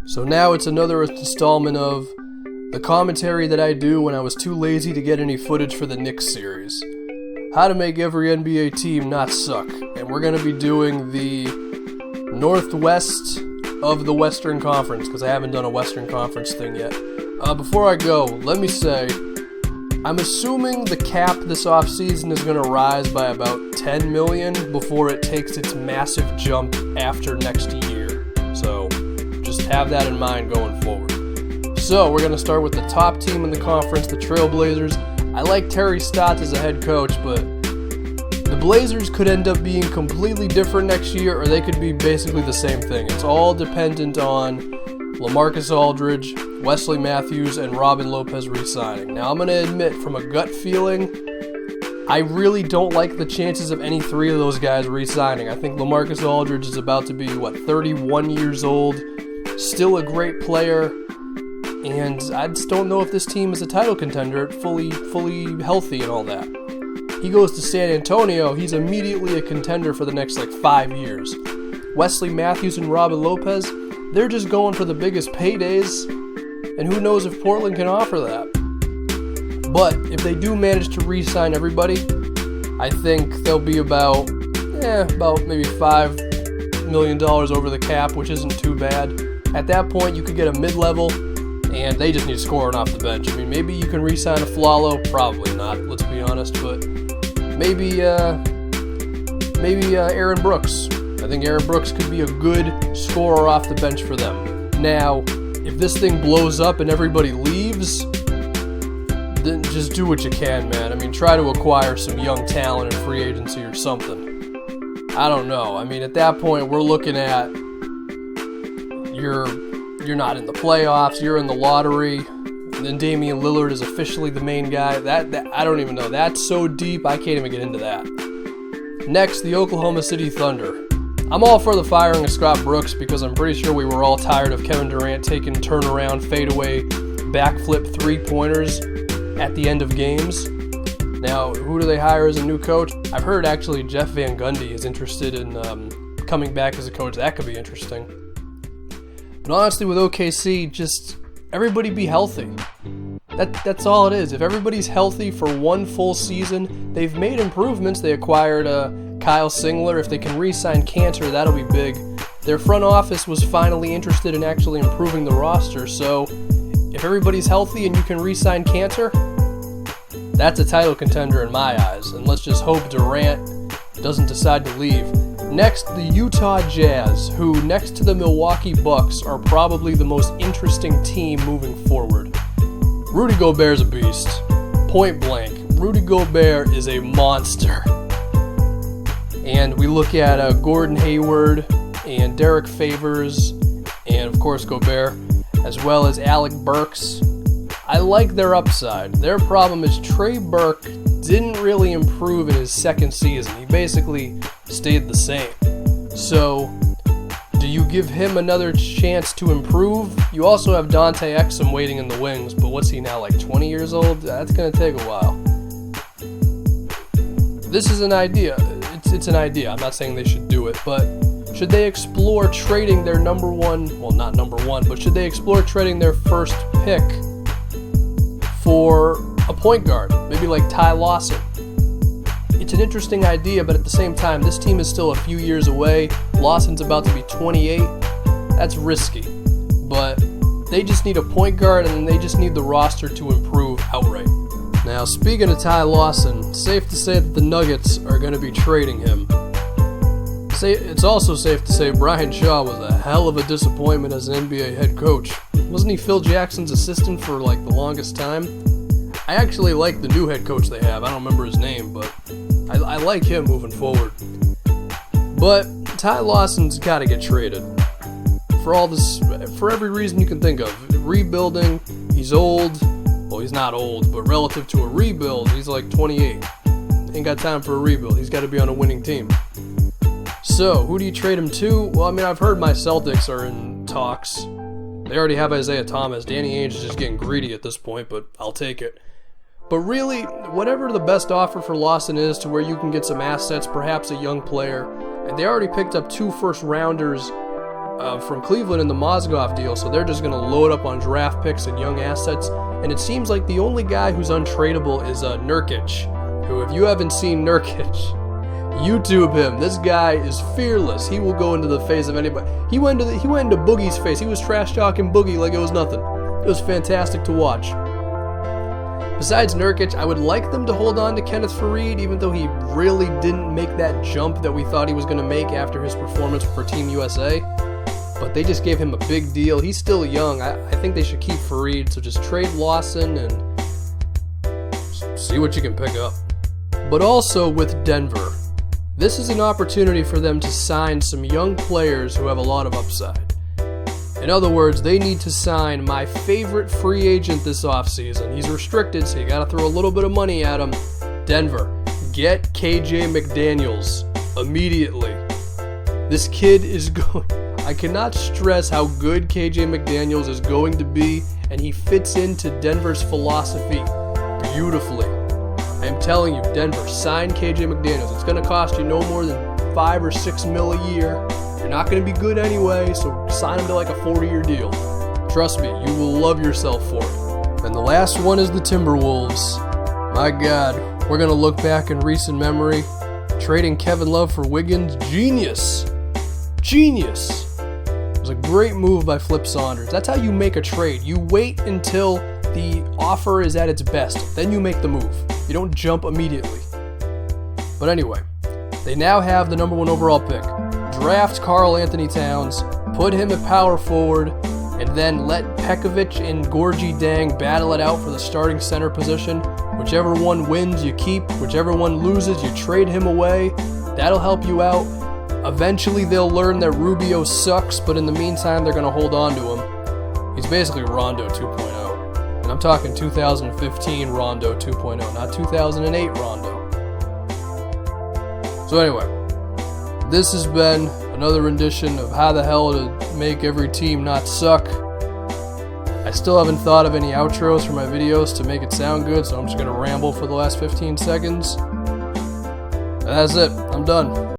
So now it's another installment of the commentary that I do when I was too lazy to get any footage for the Knicks series. How to make every NBA team not suck. And we're going to be doing the Northwest of the Western Conference, because I haven't done a Western Conference thing yet. Before I go, let me say, I'm assuming the cap this offseason is going to rise by about $10 million before it takes its massive jump after next year. So just have that in mind going forward. So we're going to start with the top team in the conference, the Trailblazers. I like Terry Stotts as a head coach, but the Blazers could end up being completely different next year, or they could be basically the same thing. It's all dependent on Lamarcus Aldridge, Wesley Matthews, and Robin Lopez re-signing. Now, I'm going to admit, from a gut feeling, I really don't like the chances of any three of those guys re-signing. I think Lamarcus Aldridge is about to be, 31 years old, still a great player, and I just don't know if this team is a title contender, fully healthy and all that. He goes to San Antonio, he's immediately a contender for the next 5 years. Wesley Matthews and Robin Lopez, they're just going for the biggest paydays, and who knows if Portland can offer that. But if they do manage to re-sign everybody, I think they'll be about maybe $5 million over the cap, which isn't too bad. At that point, you could get a mid-level, and they just need scoring off the bench. I mean, maybe you can re-sign a Flalo, probably not, let's be honest, but maybe Aaron Brooks. I think Aaron Brooks could be a good scorer off the bench for them. Now, if this thing blows up and everybody leaves, then just do what you can, man. I mean, try to acquire some young talent in free agency or something. I don't know. I mean, at that point, we're looking at you're not in the playoffs, you're in the lottery, and then Damian Lillard is officially the main guy. That I don't even know. That's so deep, I can't even get into that. Next, the Oklahoma City Thunder. I'm all for the firing of Scott Brooks because I'm pretty sure we were all tired of Kevin Durant taking turnaround, fadeaway, backflip three-pointers at the end of games. Now, who do they hire as a new coach? I've heard actually Jeff Van Gundy is interested in coming back as a coach. That could be interesting. But honestly, with OKC, just everybody be healthy. That's all it is. If everybody's healthy for one full season, they've made improvements. They acquired Kyle Singler. If they can re-sign Cantor, that'll be big. Their front office was finally interested in actually improving the roster, so if everybody's healthy and you can re-sign Cantor, that's a title contender in my eyes, and let's just hope Durant doesn't decide to leave. Next, the Utah Jazz, who next to the Milwaukee Bucks are probably the most interesting team moving forward. Rudy Gobert's a beast. Point blank. Rudy Gobert is a monster. And we look at Gordon Hayward and Derek Favors and, of course, Gobert, as well as Alec Burks. I like their upside. Their problem is Trey Burke didn't really improve in his second season. He basically stayed the same. So, do you give him another chance to improve? You also have Dante Exum waiting in the wings, but what's he now, 20 years old? That's going to take a while. This is an idea. It's an idea. I'm not saying they should do it, but should they explore trading their not number one, but should they explore trading their first pick for a point guard, maybe like Ty Lawson? It's an interesting idea, but at the same time, this team is still a few years away. Lawson's about to be 28. That's risky, but they just need a point guard, and they just need the roster to improve outright. Now, speaking of Ty Lawson, safe to say that the Nuggets are going to be trading him. It's also safe to say Brian Shaw was a hell of a disappointment as an NBA head coach. Wasn't he Phil Jackson's assistant for the longest time? I actually like the new head coach they have. I don't remember his name, but I like him moving forward. But Ty Lawson's got to get traded. For every reason you can think of. Rebuilding, he's old. Well, he's not old, but relative to a rebuild, he's 28. Ain't got time for a rebuild. He's got to be on a winning team. So, who do you trade him to? Well, I mean, I've heard my Celtics are in talks. They already have Isaiah Thomas. Danny Ainge is just getting greedy at this point, but I'll take it. But really, whatever the best offer for Lawson is to where you can get some assets, perhaps a young player, and they already picked up 2 first-rounders from Cleveland in the Mozgov deal, so they're just going to load up on draft picks and young assets. And it seems like the only guy who's untradeable is Nurkic, who, if you haven't seen Nurkic, YouTube him. This guy is fearless. He will go into the face of anybody. He went into Boogie's face. He was trash talking Boogie like it was nothing. It was fantastic to watch. Besides Nurkic, I would like them to hold on to Kenneth Faried, even though he really didn't make that jump that we thought he was going to make after his performance for Team USA. But they just gave him a big deal. He's still young. I think they should keep Faried, so just trade Lawson and see what you can pick up. But also with Denver, this is an opportunity for them to sign some young players who have a lot of upside. In other words, they need to sign my favorite free agent this offseason. He's restricted, so you got to throw a little bit of money at him. Denver, get KJ McDaniels immediately. This kid is going... I cannot stress how good KJ McDaniels is going to be, and he fits into Denver's philosophy beautifully. I am telling you, Denver, sign KJ McDaniels. It's going to cost you no more than $5 or $6 million a year. You're not going to be good anyway, so sign him to like a 40-year deal. Trust me, you will love yourself for it. And the last one is the Timberwolves. My God, we're going to look back in recent memory. Trading Kevin Love for Wiggins, genius. Genius. It was a great move by Flip Saunders. That's how you make a trade. You wait until the offer is at its best, then you make the move. You don't jump immediately. But anyway, they now have the number 1 overall pick. Draft Karl Anthony Towns, put him at power forward, and then let Pekovic and Gorgie Dang battle it out for the starting center position. Whichever one wins, you keep. Whichever one loses, you trade him away. That'll help you out. Eventually, they'll learn that Rubio sucks, but in the meantime, they're going to hold on to him. He's basically Rondo 2.0. And I'm talking 2015 Rondo 2.0, not 2008 Rondo. So anyway, this has been another rendition of how the hell to make every team not suck. I still haven't thought of any outros for my videos to make it sound good, so I'm just going to ramble for the last 15 seconds. And that's it. I'm done.